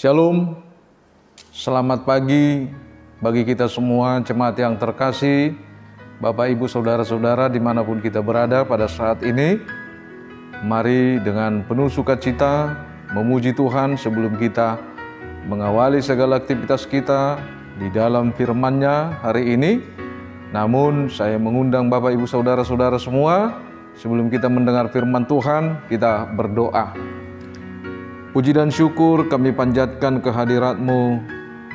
Shalom, selamat pagi bagi kita semua jemaat yang terkasih, Bapak Ibu Saudara-saudara dimanapun kita berada pada saat ini. Mari dengan penuh sukacita memuji Tuhan sebelum kita mengawali segala aktivitas kita di dalam firman-Nya hari ini. Namun saya mengundang Bapak Ibu Saudara-saudara semua, sebelum kita mendengar firman Tuhan, kita berdoa. Puji dan syukur kami panjatkan kehadirat-Mu,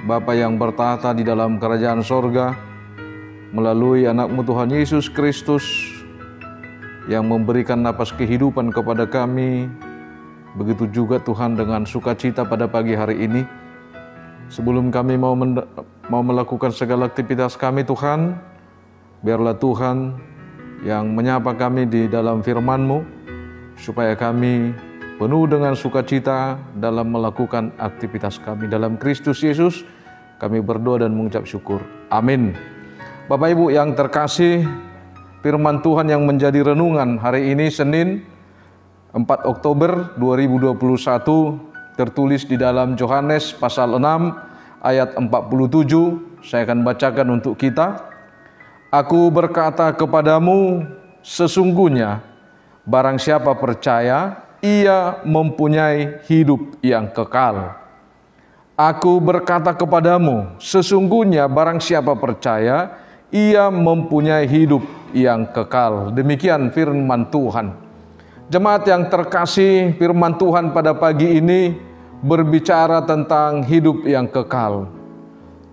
Bapa yang bertahta di dalam kerajaan sorga, melalui anak-Mu Tuhan Yesus Kristus, yang memberikan napas kehidupan kepada kami. Begitu juga Tuhan dengan sukacita pada pagi hari ini. Sebelum kami mau melakukan segala aktivitas kami Tuhan, biarlah Tuhan yang menyapa kami di dalam firman-Mu, supaya kami penuh dengan sukacita dalam melakukan aktivitas kami. Dalam Kristus Yesus kami berdoa dan mengucap syukur. Amin. Bapak Ibu yang terkasih, firman Tuhan yang menjadi renungan hari ini Senin 4 Oktober 2021 tertulis di dalam Yohanes pasal 6 ayat 47. Saya akan bacakan untuk kita. Aku berkata kepadamu, sesungguhnya barang siapa percaya, ia mempunyai hidup yang kekal. Aku berkata kepadamu, sesungguhnya barang siapa percaya, ia mempunyai hidup yang kekal. Demikian firman Tuhan. Jemaat yang terkasih, firman Tuhan pada pagi ini berbicara tentang hidup yang kekal.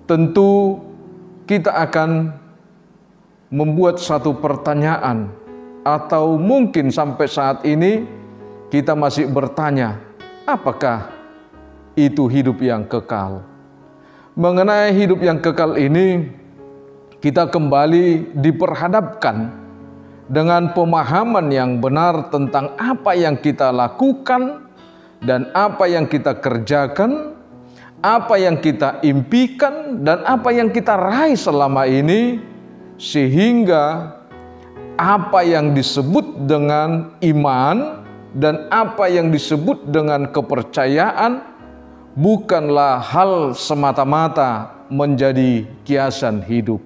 Tentu kita akan membuat satu pertanyaan, atau mungkin sampai saat ini kita masih bertanya, apakah itu hidup yang kekal? Mengenai hidup yang kekal ini, kita kembali diperhadapkan dengan pemahaman yang benar tentang apa yang kita lakukan dan apa yang kita kerjakan, apa yang kita impikan dan apa yang kita raih selama ini, sehingga apa yang disebut dengan iman dan apa yang disebut dengan kepercayaan bukanlah hal semata-mata menjadi kiasan hidup.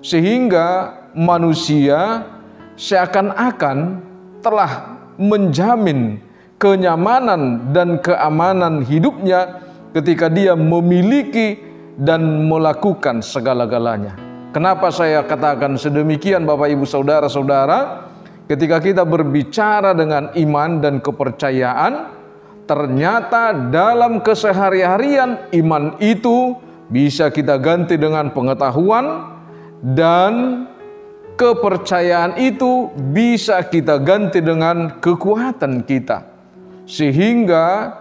Sehingga manusia seakan-akan telah menjamin kenyamanan dan keamanan hidupnya ketika dia memiliki dan melakukan segala-galanya. Kenapa saya katakan sedemikian Bapak Ibu Saudara-saudara? Ketika kita berbicara dengan iman dan kepercayaan, ternyata dalam kesehari-harian iman itu bisa kita ganti dengan pengetahuan, dan kepercayaan itu bisa kita ganti dengan kekuatan kita. Sehingga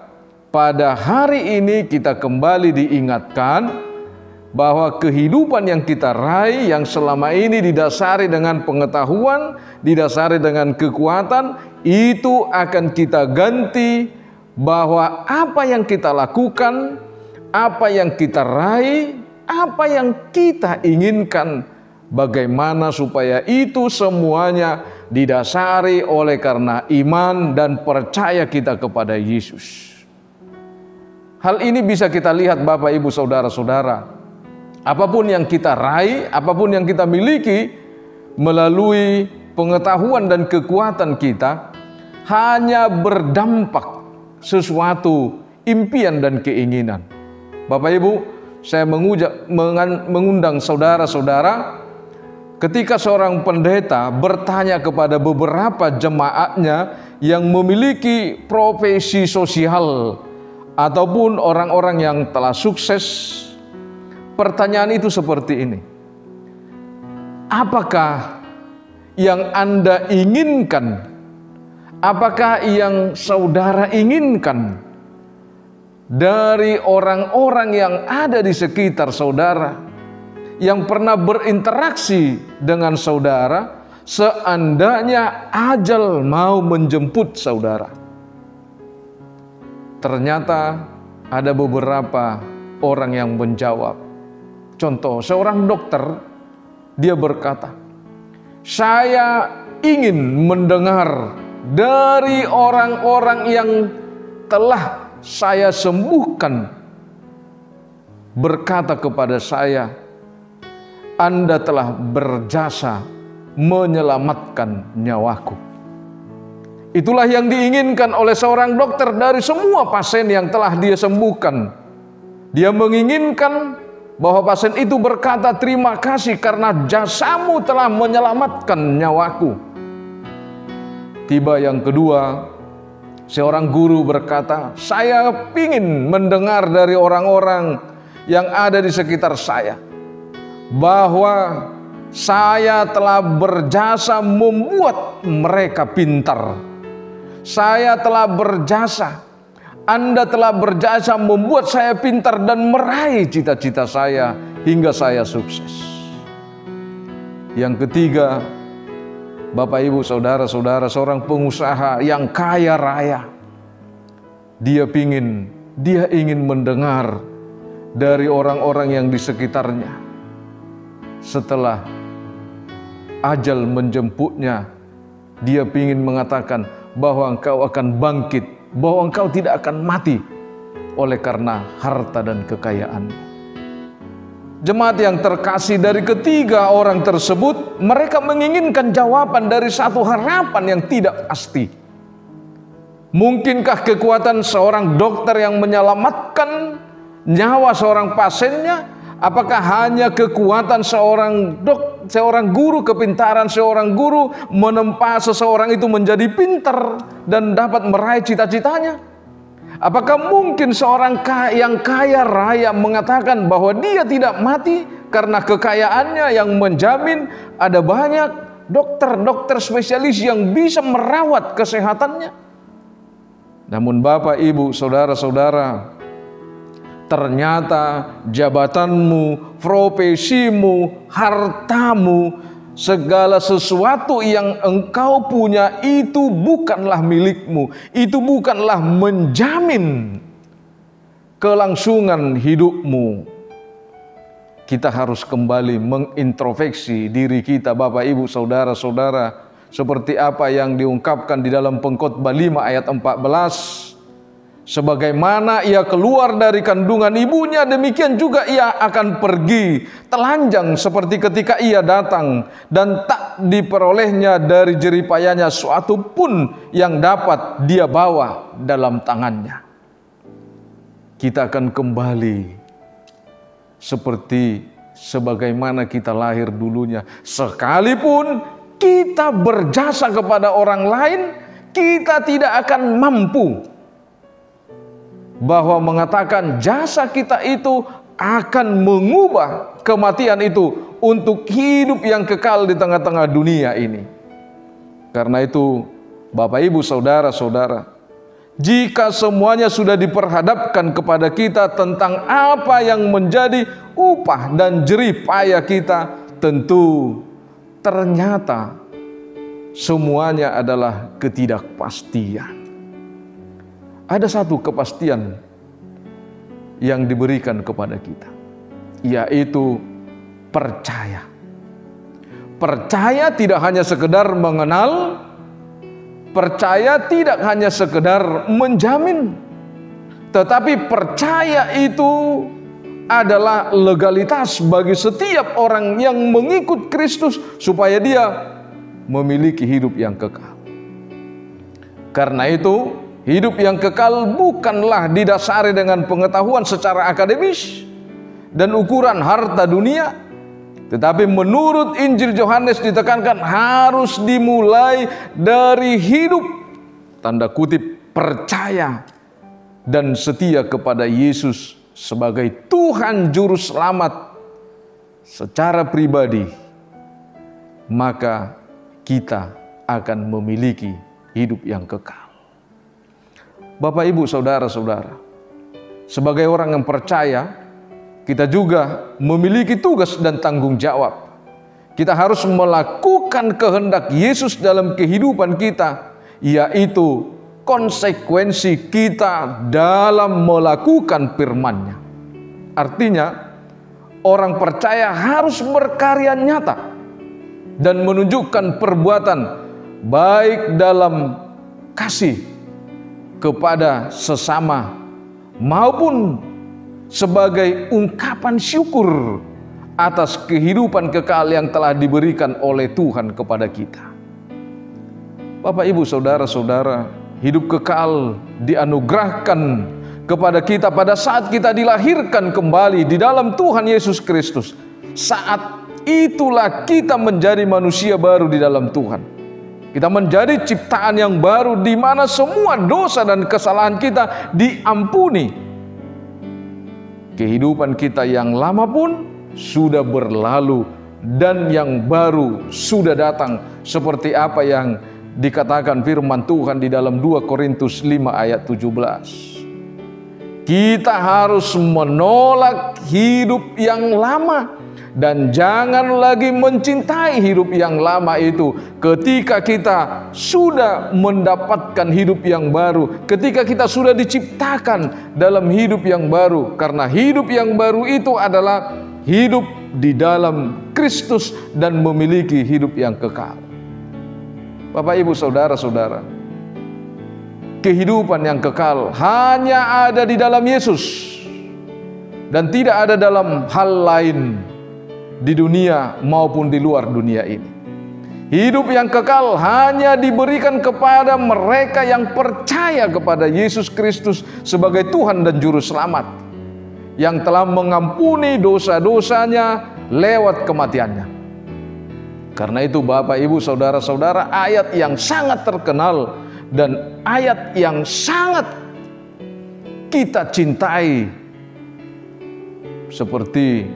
pada hari ini kita kembali diingatkan bahwa kehidupan yang kita raih, yang selama ini didasari dengan pengetahuan, didasari dengan kekuatan, itu akan kita ganti bahwa apa yang kita lakukan, apa yang kita raih, apa yang kita inginkan, bagaimana supaya itu semuanya didasari oleh karena iman dan percaya kita kepada Yesus. Hal ini bisa kita lihat Bapak Ibu Saudara-saudara. Apapun yang kita raih, apapun yang kita miliki melalui pengetahuan dan kekuatan kita, hanya berdampak sesuatu impian dan keinginan. Bapak Ibu, saya mengundang saudara-saudara, ketika seorang pendeta bertanya kepada beberapa jemaatnya yang memiliki profesi sosial ataupun orang-orang yang telah sukses, pertanyaan itu seperti ini. Apakah yang Anda inginkan? Apakah yang saudara inginkan dari orang-orang yang ada di sekitar saudara, yang pernah berinteraksi dengan saudara, seandainya ajal mau menjemput saudara? Ternyata ada beberapa orang yang menjawab. Contoh, seorang dokter, dia berkata, saya ingin mendengar dari orang-orang yang telah saya sembuhkan berkata kepada saya, Anda telah berjasa menyelamatkan nyawaku. Itulah yang diinginkan oleh seorang dokter dari semua pasien yang telah dia sembuhkan. Dia menginginkan bahwa pasien itu berkata, terima kasih karena jasamu telah menyelamatkan nyawaku. Tiba yang kedua, seorang guru berkata, saya ingin mendengar dari orang-orang yang ada di sekitar saya bahwa saya telah berjasa membuat mereka pintar. Saya telah berjasa, Anda telah berjasa membuat saya pintar dan meraih cita-cita saya hingga saya sukses. Yang ketiga, Bapak, Ibu, Saudara-saudara, seorang pengusaha yang kaya raya. Dia ingin mendengar dari orang-orang yang di sekitarnya. Setelah ajal menjemputnya, dia ingin mengatakan bahwa engkau akan bangkit, bahwa engkau tidak akan mati oleh karena harta dan kekayaan. Jemaat yang terkasih, dari ketiga orang tersebut, mereka menginginkan jawaban dari satu harapan yang tidak pasti. Mungkinkah kekuatan seorang dokter yang menyelamatkan nyawa seorang pasiennya? Apakah hanya kekuatan seorang guru, kepintaran seorang guru menempa seseorang itu menjadi pintar dan dapat meraih cita-citanya? Apakah mungkin seorang yang kaya raya mengatakan bahwa dia tidak mati karena kekayaannya yang menjamin ada banyak dokter-dokter spesialis yang bisa merawat kesehatannya? Namun Bapak, Ibu, Saudara-saudara, ternyata jabatanmu, profesimu, hartamu, segala sesuatu yang engkau punya itu bukanlah milikmu. Itu bukanlah menjamin kelangsungan hidupmu. Kita harus kembali mengintrospeksi diri kita, Bapak, Ibu, Saudara-saudara, seperti apa yang diungkapkan di dalam Pengkhotbah 5 ayat 14. Sebagaimana ia keluar dari kandungan ibunya, demikian juga ia akan pergi telanjang seperti ketika ia datang, dan tak diperolehnya dari jeripayanya suatu pun yang dapat dia bawa dalam tangannya. Kita akan kembali seperti sebagaimana kita lahir dulunya. Sekalipun kita berjasa kepada orang lain, kita tidak akan mampu bahwa mengatakan jasa kita itu akan mengubah kematian itu untuk hidup yang kekal di tengah-tengah dunia ini. Karena itu, Bapak, Ibu, Saudara-saudara, jika semuanya sudah diperhadapkan kepada kita tentang apa yang menjadi upah dan jerih payah kita, tentu ternyata semuanya adalah ketidakpastian. Ada satu kepastian yang diberikan kepada kita, yaitu percaya. Percaya tidak hanya sekedar mengenal, percaya tidak hanya sekedar menjamin, tetapi percaya itu adalah legalitas bagi setiap orang yang mengikut Kristus supaya dia memiliki hidup yang kekal. Karena itu, hidup yang kekal bukanlah didasari dengan pengetahuan secara akademis dan ukuran harta dunia, tetapi menurut Injil Yohanes ditekankan harus dimulai dari hidup, tanda kutip, percaya dan setia kepada Yesus sebagai Tuhan Juru Selamat secara pribadi, maka kita akan memiliki hidup yang kekal. Bapak, Ibu, Saudara-saudara, sebagai orang yang percaya, kita juga memiliki tugas dan tanggung jawab. Kita harus melakukan kehendak Yesus dalam kehidupan kita, yaitu konsekuensi kita dalam melakukan firman-Nya. Artinya, orang percaya harus berkarya nyata dan menunjukkan perbuatan baik dalam kasih kepada sesama maupun sebagai ungkapan syukur atas kehidupan kekal yang telah diberikan oleh Tuhan kepada kita. Bapak, Ibu, saudara-saudara, hidup kekal dianugerahkan kepada kita pada saat kita dilahirkan kembali di dalam Tuhan Yesus Kristus. Saat itulah kita menjadi manusia baru di dalam Tuhan. Kita menjadi ciptaan yang baru di mana semua dosa dan kesalahan kita diampuni. Kehidupan kita yang lama pun sudah berlalu dan yang baru sudah datang, seperti apa yang dikatakan firman Tuhan di dalam 2 Korintus 5 ayat 17. Kita harus menolak hidup yang lama dan jangan lagi mencintai hidup yang lama itu ketika kita sudah mendapatkan hidup yang baru, ketika kita sudah diciptakan dalam hidup yang baru, karena hidup yang baru itu adalah hidup di dalam Kristus dan memiliki hidup yang kekal. Bapak, Ibu, saudara-saudara, kehidupan yang kekal hanya ada di dalam Yesus dan tidak ada dalam hal lain di dunia maupun di luar dunia ini. Hidup yang kekal hanya diberikan kepada mereka yang percaya kepada Yesus Kristus sebagai Tuhan dan Juru Selamat, yang telah mengampuni dosa-dosanya lewat kematiannya. Karena itu Bapak, Ibu, saudara-saudara, ayat yang sangat terkenal dan ayat yang sangat kita cintai seperti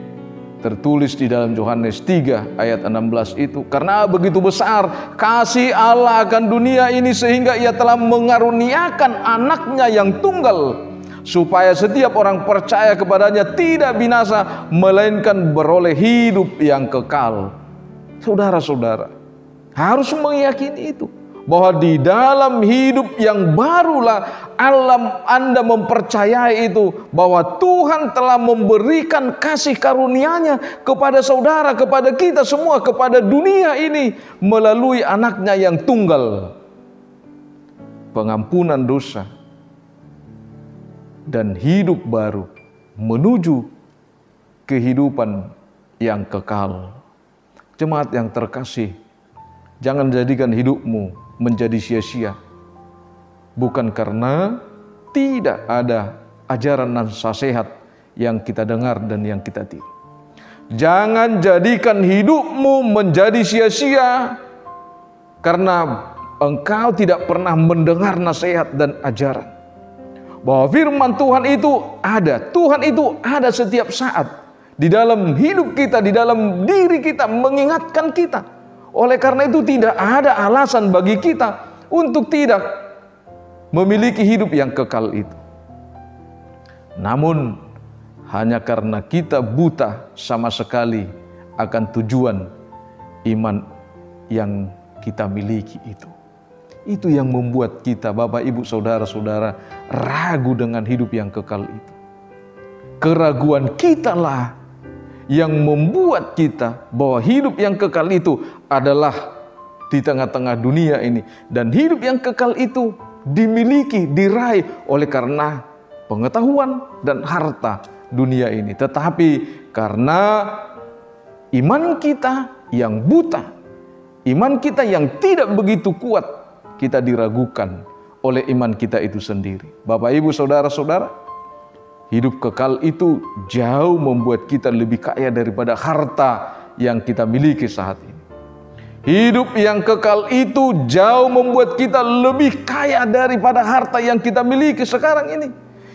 tertulis di dalam Yohanes 3 ayat 16 itu, karena begitu besar kasih Allah akan dunia ini sehingga Ia telah mengaruniakan anaknya yang tunggal, supaya setiap orang percaya kepadanya tidak binasa, melainkan beroleh hidup yang kekal. Saudara-saudara harus meyakini itu, bahwa di dalam hidup yang barulah Anda mempercayai itu, bahwa Tuhan telah memberikan kasih karunia-Nya kepada saudara, kepada kita semua, kepada dunia ini melalui anaknya yang tunggal, pengampunan dosa dan hidup baru menuju kehidupan yang kekal. Jemaat yang terkasih, jangan jadikan hidupmu menjadi sia-sia, bukan karena tidak ada ajaran dan nasihat yang kita dengar dan yang kita tiru. Jangan jadikan hidupmu menjadi sia-sia karena engkau tidak pernah mendengar nasihat dan ajaran, bahwa firman Tuhan itu ada. Tuhan itu ada setiap saat di dalam hidup kita, di dalam diri kita, mengingatkan kita. Oleh karena itu tidak ada alasan bagi kita untuk tidak memiliki hidup yang kekal itu. Namun hanya karena kita buta sama sekali akan tujuan iman yang kita miliki itu. Itu yang membuat kita, Bapak, Ibu, saudara-saudara, ragu dengan hidup yang kekal itu. Keraguan kita lah yang membuat kita bahwa hidup yang kekal itu adalah di tengah-tengah dunia ini, dan hidup yang kekal itu dimiliki, diraih oleh karena pengetahuan dan harta dunia ini. Tetapi karena iman kita yang buta, iman kita yang tidak begitu kuat, kita diragukan oleh iman kita itu sendiri. Bapak, Ibu, saudara-saudara, hidup kekal itu jauh membuat kita lebih kaya daripada harta yang kita miliki saat ini. Hidup yang kekal itu jauh membuat kita lebih kaya daripada harta yang kita miliki sekarang ini.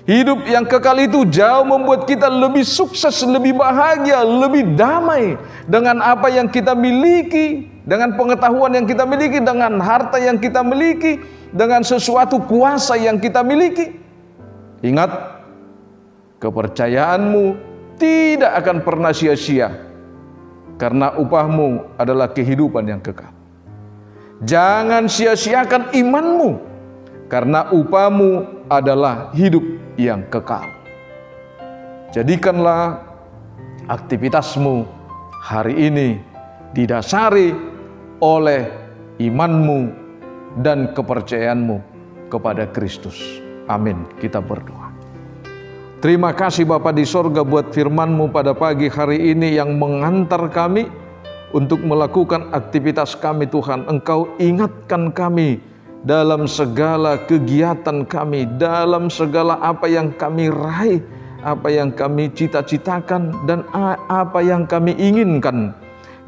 Hidup yang kekal itu jauh membuat kita lebih sukses, lebih bahagia, lebih damai dengan apa yang kita miliki, dengan pengetahuan yang kita miliki, dengan harta yang kita miliki, dengan sesuatu kuasa yang kita miliki. Ingat, kepercayaanmu tidak akan pernah sia-sia, karena upahmu adalah kehidupan yang kekal. Jangan sia-siakan imanmu, karena upahmu adalah hidup yang kekal. Jadikanlah aktivitasmu hari ini didasari oleh imanmu dan kepercayaanmu kepada Kristus. Amin. Kita berdoa. Terima kasih Bapa di sorga buat firman-Mu pada pagi hari ini yang mengantar kami untuk melakukan aktivitas kami Tuhan. Engkau ingatkan kami dalam segala kegiatan kami, dalam segala apa yang kami raih, apa yang kami cita-citakan, dan apa yang kami inginkan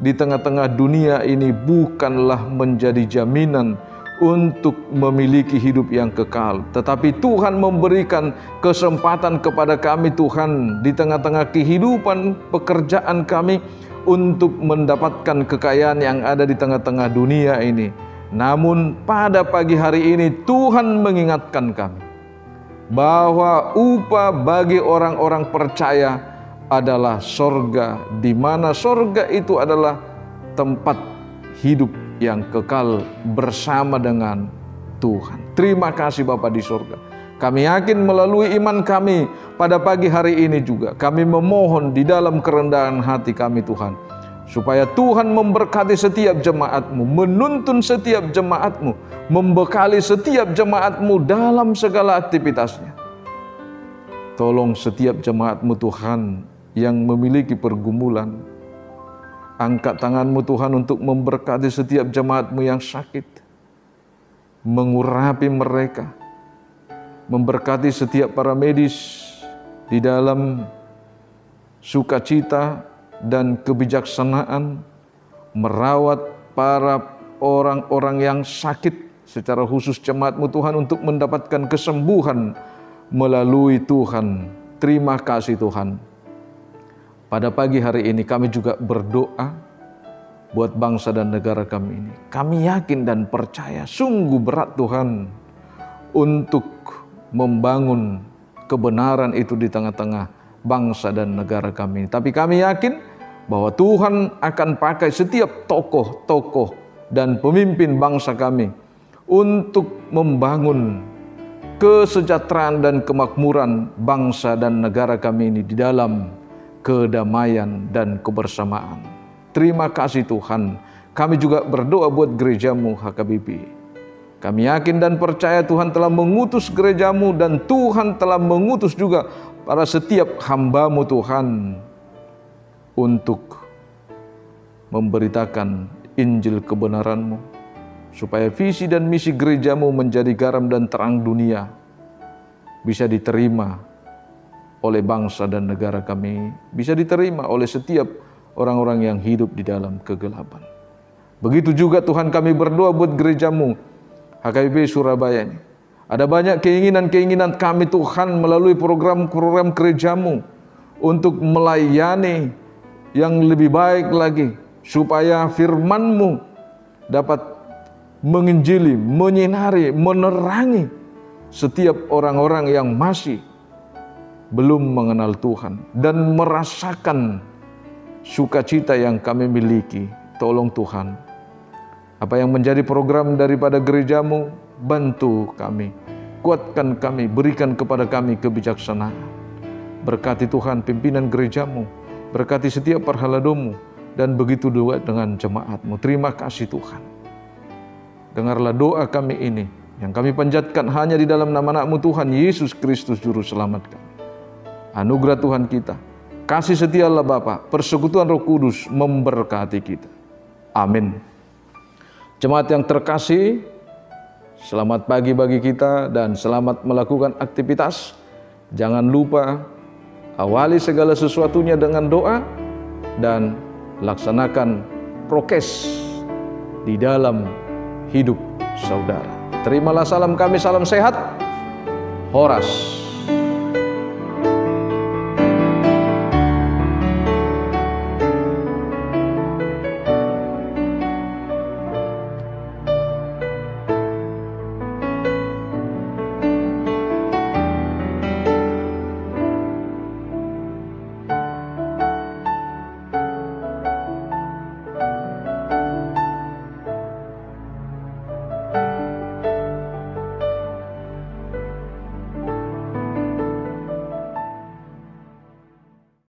di tengah-tengah dunia ini bukanlah menjadi jaminan untuk memiliki hidup yang kekal. Tetapi Tuhan memberikan kesempatan kepada kami Tuhan di tengah-tengah kehidupan pekerjaan kami untuk mendapatkan kekayaan yang ada di tengah-tengah dunia ini. Namun pada pagi hari ini Tuhan mengingatkan kami bahwa upah bagi orang-orang percaya adalah sorga, di mana sorga itu adalah tempat hidup yang kekal bersama dengan Tuhan. Terima kasih Bapa di sorga. Kami yakin melalui iman kami pada pagi hari ini juga kami memohon di dalam kerendahan hati kami Tuhan, supaya Tuhan memberkati setiap jemaat-Mu, menuntun setiap jemaat-Mu, membekali setiap jemaat-Mu dalam segala aktivitasnya. Tolong setiap jemaat-Mu Tuhan yang memiliki pergumulan, angkat tangan-Mu Tuhan untuk memberkati setiap jemaat-Mu yang sakit, mengurapi mereka, memberkati setiap para medis di dalam sukacita dan kebijaksanaan, merawat para orang-orang yang sakit, secara khusus jemaat-Mu Tuhan untuk mendapatkan kesembuhan melalui Tuhan. Terima kasih Tuhan. Pada pagi hari ini kami juga berdoa buat bangsa dan negara kami ini. Kami yakin dan percaya sungguh berat Tuhan untuk membangun kebenaran itu di tengah-tengah bangsa dan negara kami. Tapi kami yakin bahwa Tuhan akan pakai setiap tokoh-tokoh dan pemimpin bangsa kami untuk membangun kesejahteraan dan kemakmuran bangsa dan negara kami ini di dalam kedamaian dan kebersamaan. Terima kasih Tuhan. Kami juga berdoa buat gereja-Mu HKBP. Kami yakin dan percaya Tuhan telah mengutus gereja-Mu, dan Tuhan telah mengutus juga para setiap hamba-Mu Tuhan untuk memberitakan Injil kebenaran-Mu, supaya visi dan misi gereja-Mu menjadi garam dan terang dunia bisa diterima oleh bangsa dan negara kami, bisa diterima oleh setiap orang-orang yang hidup di dalam kegelapan. Begitu juga Tuhan kami berdoa buat gereja-Mu HKBP Surabaya ini. Ada banyak keinginan-keinginan kami Tuhan melalui program-program gereja-Mu untuk melayani yang lebih baik lagi, supaya firman-Mu dapat menginjili, menyinari, menerangi setiap orang-orang yang masih belum mengenal Tuhan dan merasakan sukacita yang kami miliki. Tolong Tuhan, apa yang menjadi program daripada gereja-Mu, bantu kami, kuatkan kami, berikan kepada kami kebijaksanaan. Berkati Tuhan pimpinan gereja-Mu, berkati setiap perhalado-Mu, dan begitu juga dengan jemaat-Mu. Terima kasih Tuhan. Dengarlah doa kami ini yang kami panjatkan hanya di dalam nama Anak-Mu Tuhan Yesus Kristus Juru Selamat kami. Anugerah Tuhan kita, kasih setialah Bapa, persekutuan Roh Kudus memberkati kita. Amin. Jemaat yang terkasih, selamat pagi bagi kita dan selamat melakukan aktivitas. Jangan lupa awali segala sesuatunya dengan doa dan laksanakan prokes di dalam hidup saudara. Terimalah salam kami, salam sehat. Horas.